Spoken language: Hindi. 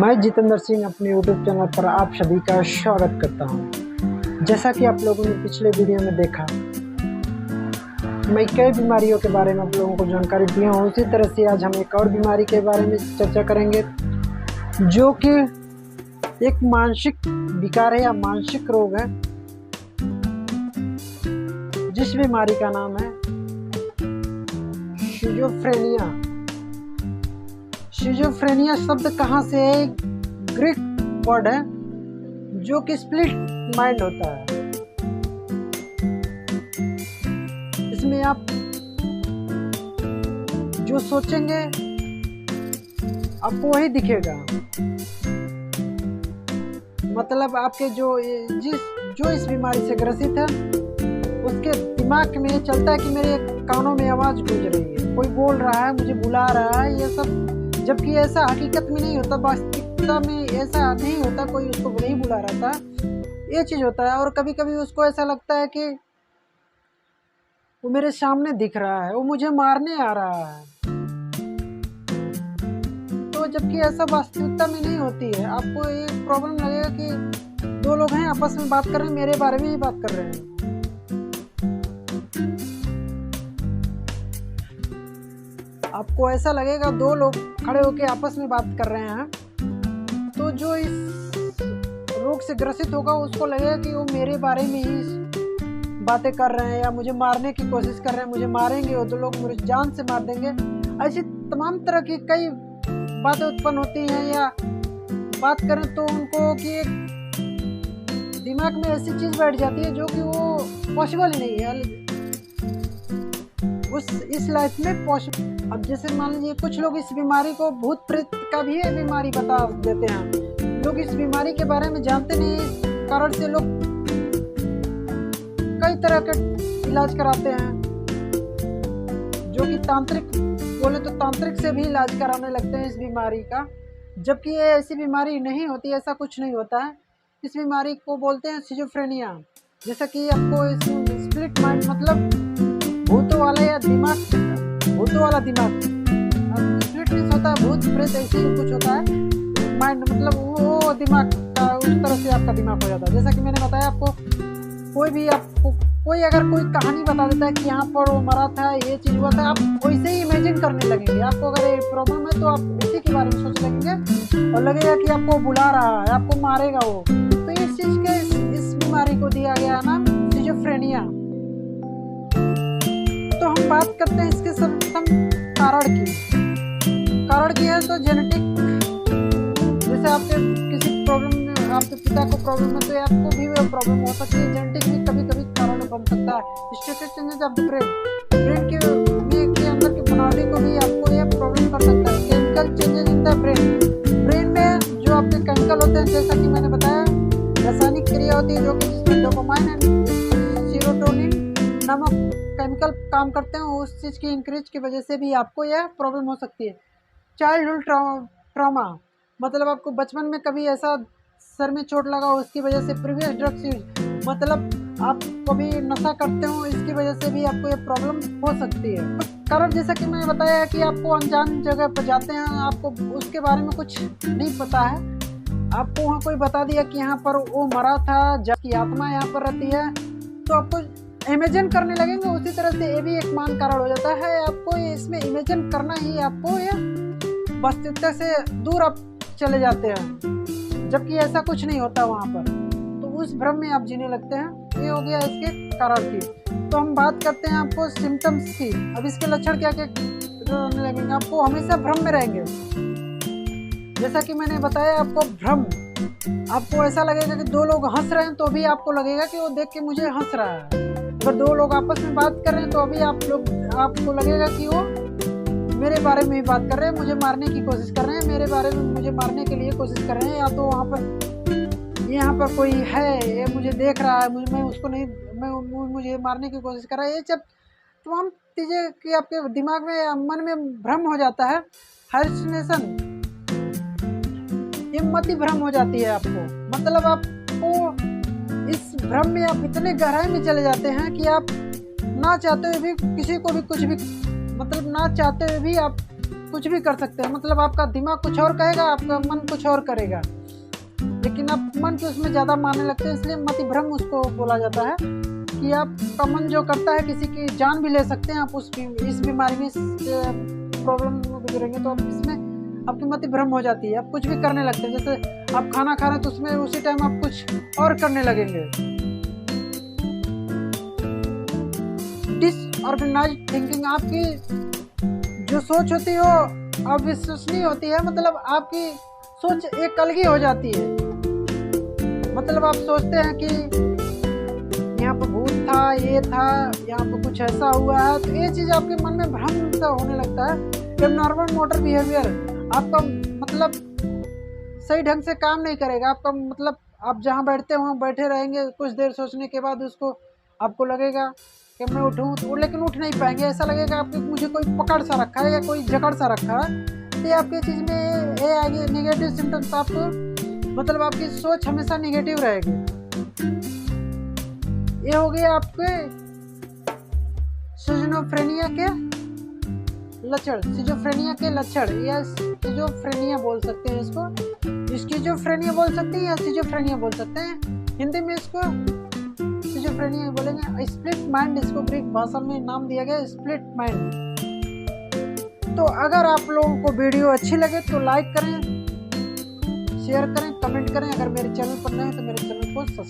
मैं जितेंद्र सिंह अपने यूट्यूब चैनल पर आप सभी का स्वागत करता हूं। जैसा कि आप लोगों ने पिछले वीडियो में देखा, मैं कई बीमारियों के बारे में आप लोगों को जानकारी दिया हूं। उसी तरह से आज हम एक और बीमारी के बारे में चर्चा करेंगे, जो कि एक मानसिक विकार है या मानसिक रोग है, जिस बीमारी का नाम है शिज़ोफ्रेनिया। शिज़ोफ्रेनिया शब्द कहाँ से है? ग्रीक वर्ड है जो कि स्प्लिट माइंड होता है। इसमें आप जो सोचेंगे आपको वही दिखेगा। मतलब आपके जो इस बीमारी से ग्रसित है, उसके दिमाग में चलता है कि मेरे कानों में आवाज़ गूंज रही है, कोई बोल रहा है, मुझे बुला रहा है, ये सब। जबकि ऐसा हकीकत में नहीं होता, वास्तविकता में ऐसा नहीं होता, कोई उसको नहीं बुला रहा था, ये चीज़ होता है। और कभी कभी उसको ऐसा लगता है कि वो मेरे सामने दिख रहा है, वो मुझे मारने आ रहा है। तो जबकि ऐसा वास्तविकता में नहीं होती है। आपको एक प्रॉब्लम लगेगा कि दो लोग हैं, आपस में बात कर रहे हैं, मेरे बारे में ही बात कर रहे हैं। आपको ऐसा लगेगा दो लोग खड़े होकर आपस में बात कर रहे हैं, तो जो इस रोग से ग्रसित होगा उसको लगेगा कि वो मेरे बारे में ही बातें कर रहे हैं या मुझे मारने की कोशिश कर रहे हैं, मुझे मारेंगे, वो दो लोग मुझे जान से मार देंगे। ऐसी तमाम तरह की कई बातें उत्पन्न होती हैं। या बात करें तो उनको कि दिमाग में ऐसी चीज़ बैठ जाती है जो कि वो पॉसिबल ही नहीं है इस लाइफ में पॉसिबल। अब जैसे मान लीजिए कुछ लोग इस बीमारी को भूत प्रेत का भी ये बीमारी बता देते हैं। लोग इस बीमारी के बारे में जानते नहीं, इस कारण से लोग कई तरह के इलाज कराते हैं, जो कि तांत्रिक बोले तो तांत्रिक से भी इलाज कराने लगते हैं इस बीमारी का। जबकि ये ऐसी बीमारी नहीं होती, ऐसा कुछ नहीं होता है। इस बीमारी को बोलते हैं शिज़ोफ्रेनिया। जैसा कि आपको इस स्प्लिट माइंड मतलब भूतों वाला या भूतों वाला दिमाग, स्प्लिट होता है, भूत प्रेत ऐसे ही कुछ होता है। माइंड मतलब वो दिमाग का उस तरह से आपका दिमाग हो जाता है। जैसा कि मैंने बताया आपको, कोई अगर कोई कहानी बता देता है कि यहाँ पर वो मरा था, ये चीज़ हुआ था, आप वैसे ही इमेजिन करने लगेंगे। आपको अगर ये प्रॉब्लम है तो आप उसी के बारे में सोच लगेंगे और लगेगा कि आपको बुला रहा है, आपको मारेगा वो। तो इस चीज़ के इस बीमारी को दिया गया नाम शिज़ोफ्रेनिया। तो हम बात करते हैं इसके सर्वप्रथम कारण की है तो जेनेटिक। जैसे आपके किसी प्रॉब्लम में, आपके पिता को प्रॉब्लम है तो आपको भी वो प्रॉब्लम हो सकती है। जेनेटिक भी कभी कभी कारण बन सकता है। Status changes of the brain के अंदर की बनावटी को भी आपको ये प्रॉब्लम कर सकता है। Chemical changes in the brain में जो आपके केमिकल होते हैं, जैसा कि मैंने बताया, रासायनिक क्रिया होती है जो कि जिसमें डोपामाइन एंड सेरोटोनिन नामक केमिकल काम करते हैं, उस चीज़ की इंक्रीज की वजह से भी आपको यह प्रॉब्लम हो सकती है। चाइल्डहुड ट्रॉमा मतलब आपको बचपन में कभी ऐसा सर में चोट लगा हो, उसकी वजह से प्रीवियस ड्रग्स यूज, मतलब आप कभी नशा करते हो, इसकी वजह से भी आपको ये प्रॉब्लम हो सकती है। कारण जैसा कि मैंने बताया कि आपको अनजान जगह पर जाते हैं, आपको उसके बारे में कुछ नहीं पता है, आपको वहाँ कोई बता दिया कि यहाँ पर वो मरा था, जबकि आत्मा यहाँ पर रहती है, तो आपको इमेजिन करने लगेंगे। उसी तरह से ये भी एक मान कारण हो जाता है। आपको इसमें इमेजिन करना ही आपको ये वास्तविकता से दूर आप चले जाते हैं, जबकि ऐसा कुछ नहीं होता वहाँ पर। तो उस भ्रम में आप जीने लगते हैं। ये हो गया इसके कारण की। तो हम बात करते हैं आपको सिम्टम्स की। अब इसके लक्षण क्या क्या होने लगेंगे? आपको हमेशा भ्रम में रहेंगे। जैसा कि मैंने बताया आपको भ्रम, आपको ऐसा लगेगा कि दो लोग हंस रहे हैं तो भी आपको लगेगा कि वो देख के मुझे हंस रहा है। अगर दो लोग आपस में बात कर रहे हैं तो अभी आपको लगेगा कि वो मेरे बारे में ही बात कर रहे हैं, मुझे मारने की कोशिश कर रहे हैं, मेरे बारे में मुझे मारने के लिए कोशिश कर रहे हैं। या तो वहाँ पर यहाँ पर कोई है, ये मुझे देख रहा है, मैं उसको नहीं, मुझे मारने की कोशिश कर रहा है। ये जब तमाम चीज़ें कि आपके दिमाग में, मन में भ्रम हो जाता है, हालुसिनेशन, ये मति भ्रम हो जाती है आपको। मतलब आपको इस भ्रम में आप इतने गहराई में चले जाते हैं कि आप ना चाहते हुए भी किसी को भी कुछ भी, मतलब ना चाहते हुए भी आप कुछ भी कर सकते हैं, मतलब आपका दिमाग कुछ और कहेगा, आपका मन कुछ और करेगा, लेकिन आप मन के उसमें ज़्यादा मानने लगते हैं, इसलिए मतिभ्रम उसको बोला जाता है कि आपका मन जो करता है किसी की जान भी ले सकते हैं। आप इस बीमारी में, इस प्रॉब्लम में गुजरेंगे तो आप इसमें आपकी मतिभ्रम हो जाती है, आप कुछ भी करने लगते हैं। जैसे आप खाना खा रहे हैं तो उसमें उसी टाइम आप कुछ और करने लगेंगे। डिसऑर्गेनाइज्ड थिंकिंग, आपकी जो सोच होती है वो अविश्वसनीय होती है, मतलब आपकी सोच एक अलग ही हो जाती है। मतलब आप सोचते हैं कि यहाँ पर भूत था, ये था, यहाँ पर कुछ ऐसा हुआ है, तो ये चीज़ आपके मन में भ्रम सा होने लगता है। जब नॉर्मल मोटर बिहेवियर आपका मतलब सही ढंग से काम नहीं करेगा, आपका मतलब आप जहाँ बैठते हो वहाँ बैठे रहेंगे, कुछ देर सोचने के बाद उसको आपको लगेगा कि मैं उठूँ, तो लेकिन उठ नहीं पाएंगे। ऐसा लगेगा आपको मुझे कोई पकड़ सा रखा है या कोई जकड़ सा रखा है। तो आपकी चीज़ में ये आएगी निगेटिव सिम्टम्स, आपको मतलब आपकी सोच हमेशा निगेटिव रहेगी। ये हो गया आपके सिजोफ्रेनिया के लक्षण, सिजोफ्रेनिया के लक्षण, या सिजोफ्रेनिया बोल सकते हैं इसको, स्किज़ोफ्रेनिया बोल सकते हैं या सिजोफ्रेनिया बोल सकते हैं। हिंदी में इसको सिजोफ्रेनिया बोलेंगे। स्प्लिट माइंड, इसको ग्रीक भाषा में नाम दिया गया स्प्लिट माइंड। तो अगर आप लोगों को वीडियो अच्छी लगे तो लाइक करें, शेयर करें, कमेंट करें। अगर मेरे चैनल पर नए हैं तो मेरे चैनल को सब्सक्राइब